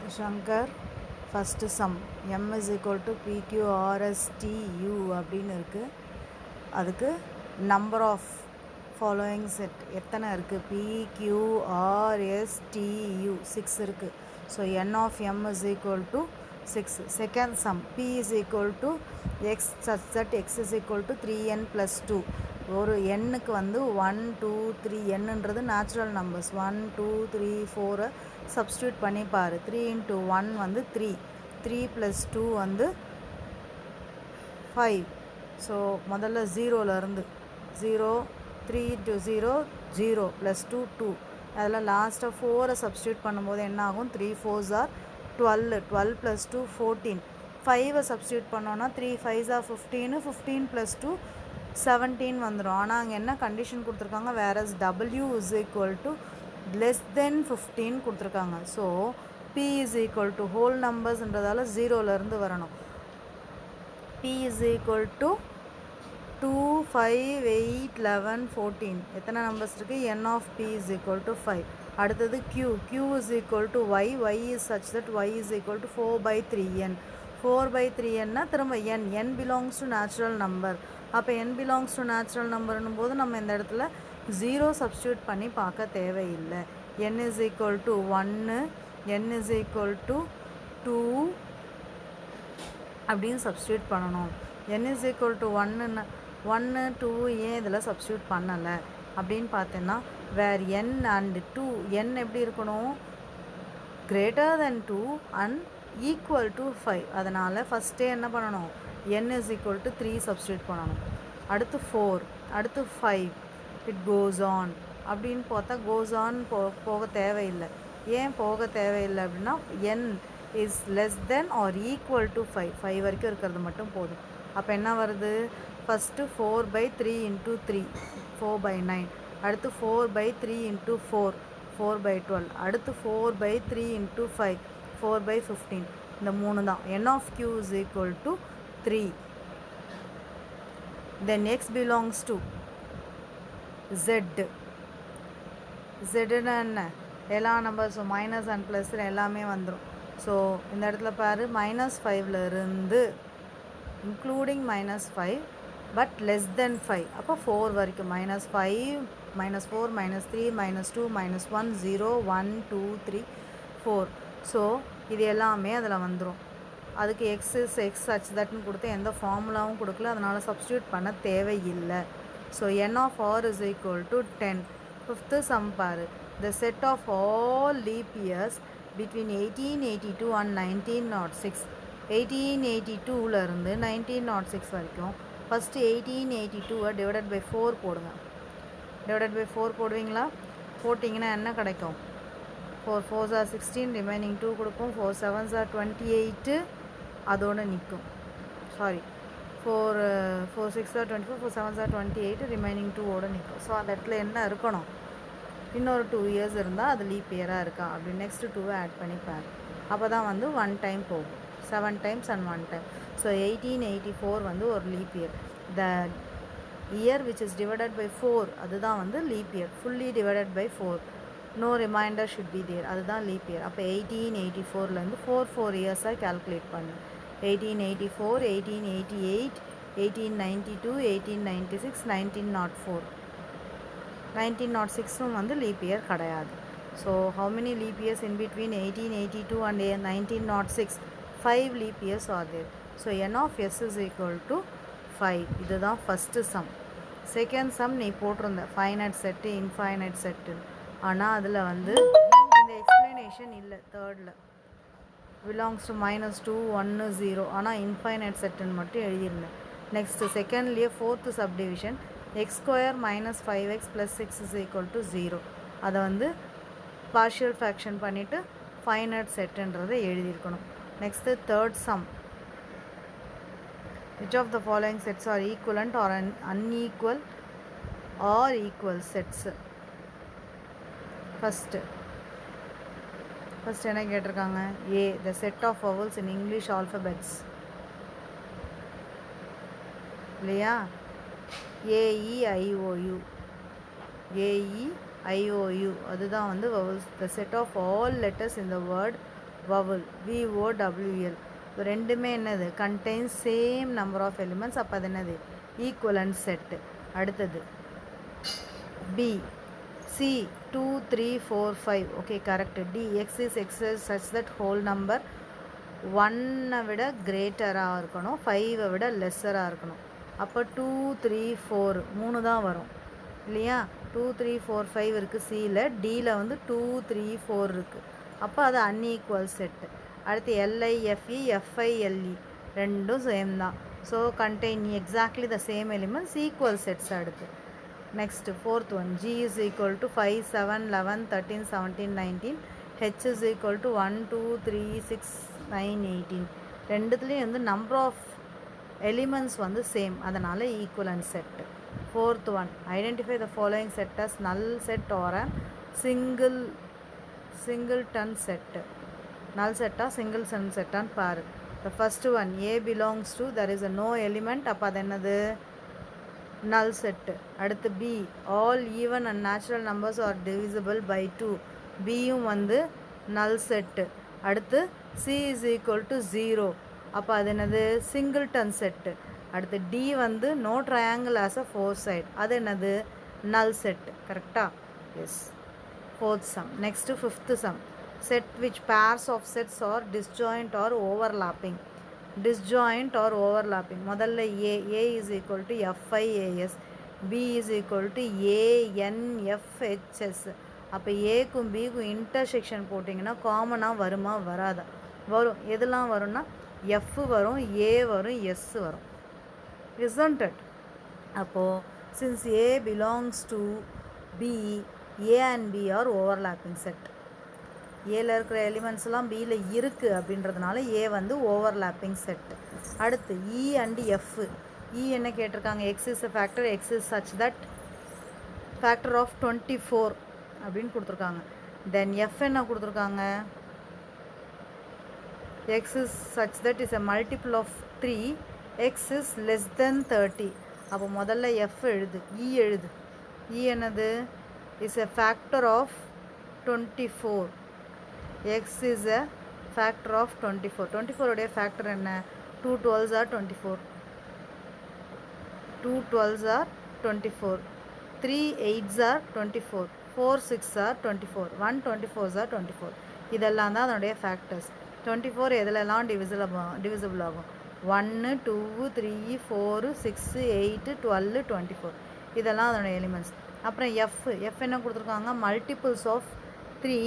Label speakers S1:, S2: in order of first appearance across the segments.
S1: Shankar, first sum m is equal to PQRSTU அப்படின்னு இருக்குது. அதுக்கு number of following set எத்தனை இருக்குது? PQRSTU 6 இருக்குது. So n of m is equal to 6. Second sum p is equal to x such that x is equal to 3n plus 2. ஒரு எண்ணுக்கு வந்து 1 2 3 என்னன்றது நேச்சுரல் நம்பர்ஸ் 1 2 3 4 சப்ஸ்டியூட் பண்ணி பாரு. 3 into 1 வந்து 3 3 plus 2 வந்து 5. ஸோ முதல்ல ஜீரோலேருந்து 0 3 into 0 0 plus 2 2. அதில் லாஸ்ட்டாக 4 சப்ஸ்டியூட் பண்ணும்போது என்ன ஆகும்? 3 4s are 12 12 plus 2 14. 5 சப்ஸ்டியூட் பண்ணோன்னா 3 5s are 15 15 plus 2 17 வந்துடும். ஆனால் அங்கே என்ன கண்டிஷன் கொடுத்துருக்காங்க? whereas w is equal to less than 15 கொடுத்துருக்காங்க. So p is equal to whole numbers-ன்றதால ஜீரோலேருந்து வரணும். p is equal to 2 5 8 11 14. எத்தனை நம்பர்ஸ் இருக்குது? n of p is equal to 5. அடுத்தது q is equal to y is such that y is equal to 4 by 3n 4 by 3n திரும்ப n belongs to natural number. அப்போ n belongs to natural numberன்னும் போது நம்ம இந்த இடத்துல 0 substitute பண்ணி பார்க்க தேவையில்லை. n is equal to 1 n is equal to 2 அப்படின்னு சப்ஸ்டியூட் பண்ணணும். n is equal to 1 2 ஏன் இதில் சப்ஸ்டியூட் பண்ணலை அப்படின்னு பார்த்தீங்கன்னா வேர் n and 2 n எப்படி இருக்கணும்? Greater than 2 and equal to 5. அதனால் ஃபஸ்ட்டே என்ன பண்ணணும்? n is equal to 3 substitute பண்ணணும். அடுத்து 4 அடுத்து 5 இட் கோஸ் ஆன் அப்படின்னு பார்த்தா கோஸ் ஆன் போக தேவையில்லை. ஏன் போக தேவையில்லை அப்படின்னா n is less than or equal to 5 வரைக்கும் இருக்கிறது மட்டும் போதும். அப்போ என்ன வருது? First 4 by 3 into 3 4 by 9. அடுத்து 4 by 3 into 4 4 by 12. அடுத்து 4 by 3 into 5 4 by 15. இந்த மூணு தான். n of q is equal to 3. then x belongs to z. zன்னா என்ன? எல்லா நம்பர்ஸும் மைனஸ் அண்ட் ப்ளஸ் எல்லாமே வந்துடும். ஸோ இந்த இடத்துல பாரு -5லேருந்து இன்க்ளூடிங் -5 பட் லெஸ் தென் 5. அப்போ 4 வரைக்கும் -5 -4 -3 -2 -1 0 1 2 3 4. ஸோ இது எல்லாமே அதில் வந்துடும். அதுக்கு எக்ஸ் சச் தட்னு கொடுத்து எந்த ஃபார்முலாவும் கொடுக்கல, அதனால் சப்ஸ்டியூட் பண்ண தேவையில்லை. So n of r is equal to 10. Fifth some பாரு. the set of all leap years between 1882 and 1906. 1882லேருந்து 1906 வரைக்கும் ஃபஸ்ட்டு 1882 டிவைடட் பை 4 போடுங்க. டிவைடட் பை 4 போடுவீங்களா? போட்டிங்கன்னா என்ன கிடைக்கும்? 4 4s are 16 ரிமைனிங் 2 கொடுக்கும். 4 7s are 28 அதோடு நிற்கும். Sorry 4 6 are 24 4 7s are 28 remaining 2ஓடு நிற்கும். ஸோ அந்த இடத்துல என்ன இருக்கணும்? இன்னொரு 2 இயர்ஸ் இருந்தால் அது லீப் இயராக இருக்கா அப்படி நெக்ஸ்ட்டு 2 ஆட் பண்ணிப்பார். அப்போ தான் வந்து 1 டைம் போகும். 7 times and 1 time. ஸோ 1884 வந்து ஒரு leap year. The year which is divided by 4 அதுதான் வந்து leap year. Fully divided by 4 no remainder should be there, அதுதான் லீப் இயர். அப்போ 1884லேருந்து 4 இயர்ஸாக கேல்குலேட் பண்ணு. 1884 1888 1892 1896 1904. 1906 வந்து லீப் இயர் கிடையாது. So how many leaf years in between 1882 and 1906? 5 leap years are there. So n of s is equal to 5. இதுதான் first some. Second sum நீ போட்டிருந்த finite set infinite set, ஆனால் அதில் வந்து இந்த எக்ஸ்ப்ளனேஷன் இல்லை. தேர்டில் பிலாங்ஸ் டு -2 1 0, ஆனால் இன்ஃபைனைட் செட்டுன்னு மட்டும் எழுதியிருந்தேன். நெக்ஸ்ட்டு செகண்ட்லேயே fourth subdivision x² - 5x + 6 is equal to 0. அதை வந்து பார்ஷியல் ஃப்ராக்ஷன் பண்ணிவிட்டு finite செட்டுன்றதை எழுதியிருக்கணும். Next, third sum. Which of the following sets are equivalent or unequal or equal sets? First என்ன கேட்டிருக்காங்க? A. The set of vowels in English alphabets. இல்லையா? A E I O U A E I O U அதுதான் வந்து vowels. The set of all letters in the word vowel VOWL. ரெண்டுமே என்னது contains same number of elements. அப்போ அது என்னது equivalent set. அடுத்தது B C 2 3 4 5. okay correct. D X is such that whole number 1 விட greater-ஆக இருக்கணும், 5 விட lesser-ஆக இருக்கணும். அப்போ 2 3 4 3 தான் வரும் இல்லையா. 2 3 4 5 இருக்குது Cயில், Dயில் வந்து 2 3 4 இருக்குது. அப்போ அது unequal set. அடுத்து LIFE FILE ரெண்டும் சேம் தான். So contain exactly the same elements, equal sets. அடுத்து next fourth one, G is equal to 5 7 11 13 17 19, H is equal to 1 2 3 6 9 18. ரெண்டுத்துலேயும் வந்து number of elements வந்து சேம், அதனால் equivalent set. Fourth one, identify the following set as null set or a singleton set. null set or singleton set ஆன்னு பாரு. The first one, A belongs to, there is a no element, அப்போ அது என்னது null set. அடுத்து B, all even and natural numbers are divisible by 2. Bயும் வந்து null set. அடுத்து C is equal to 0, அப்போ அது என்னது singleton set. அடுத்து D வந்து no triangle as a four side, அது என்னது null set. கரெக்டா? S. Fourth sum. Next fifth sum, set which pairs of sets are disjoint or overlapping. disjoint or overlapping. முதல்ல A is equal to FIAS, B is equal to ANFHS. அப்போ ஏக்கும் பிக்கும் intersection போட்டிங்கன்னா காமனாக வருமா வராதா? வரும். எதெல்லாம் வரும்னா F வரும், A வரும், S வரும். isn't it? அப்போது since A belongs to B, A and B are overlapping set. ஏல இருக்கிற எலிமெண்ட்ஸ்லாம் பியில் இருக்குது அப்படின்றதுனால ஏ வந்து ஓவர்லாப்பிங் செட். அடுத்து இ அண்ட் எஃப். இ என்ன கேட்டிருக்காங்க? X is a factor, x is such that factor of 24 அப்படின்னு கொடுத்துருக்காங்க. தென் எஃப் என்ன கொடுத்துருக்காங்க? X is such that is a multiple of 3, x is less than 30. அப்போ முதல்ல எஃப் எழுது, இ எழுது. இ என்னது? Is a factor of 24. x is a factor of 24. 24 உடைய factor என்ன? 2 12s are 24, 2 12s are 24, 3 8s are 24, 4 6 are 24, 1 24s are 24. இதெல்லாம் தான் அதனுடைய ஃபேக்டர்ஸ். 24 எதுலெல்லாம் டிவிசிபிள் ஆகும்? 1 2 3 4 6 8 12 24. இதெல்லாம் அதனுடைய எலிமெண்ட்ஸ். அப்புறம் எஃப் என்ன கொடுத்துருக்காங்க? Multiples of 3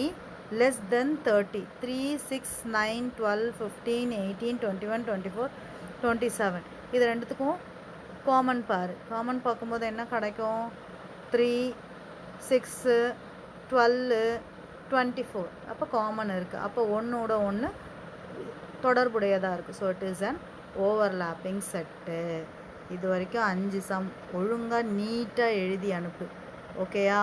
S1: less than 30. 3 6 9 12 15 18 21 24 27. இது ரெண்டுத்துக்கும் காமன் பாரு. காமன் பார்க்கும்போது என்ன கிடைக்கும்? 3 6 12 24. அப்போ காமன் இருக்குது. அப்போ ஒன்றோட ஒன்று தொடர்புடையதாக இருக்குது. So it is an overlapping set. இது வரைக்கும் 5 சம் ஒழுங்காக நீட்டாக எழுதி அனுப்பு. ஓகேயா?